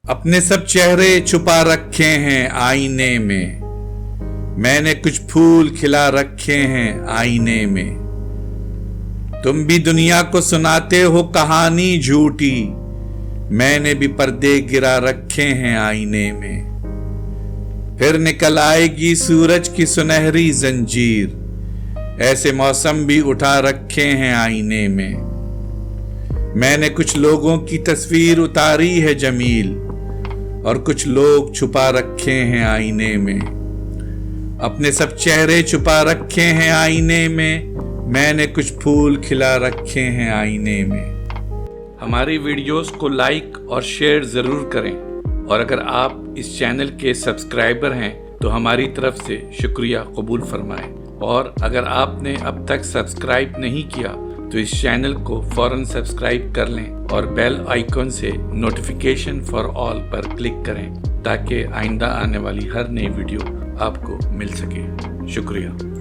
اپنے سب چہرے چھپا رکھے ہیں آئینے میں، میں نے کچھ پھول کھلا رکھے ہیں آئینے میں۔ تم بھی دنیا کو سناتے ہو کہانی جھوٹی، میں نے بھی پردے گرا رکھے ہیں آئینے میں۔ پھر نکل آئے گی سورج کی سنہری زنجیر، ایسے موسم بھی اٹھا رکھے ہیں آئینے میں۔ میں نے کچھ لوگوں کی تصویر اتاری ہے جمیل، اور کچھ لوگ چھپا رکھے ہیں آئینے میں۔ اپنے سب چہرے چھپا رکھے ہیں آئینے میں نے کچھ پھول کھلا رکھے ہیں آئینے میں۔ ہماری ویڈیوز کو لائک اور شیئر ضرور کریں، اور اگر آپ اس چینل کے سبسکرائبر ہیں تو ہماری طرف سے شکریہ قبول فرمائیں، اور اگر آپ نے اب تک سبسکرائب نہیں کیا تو اس چینل کو فوراً سبسکرائب کر لیں اور بیل آئیکن سے notification for all per click کریں تاکہ آئندہ آنے والی ہر نئی ویڈیو آپ کو مل سکے۔ شکریہ۔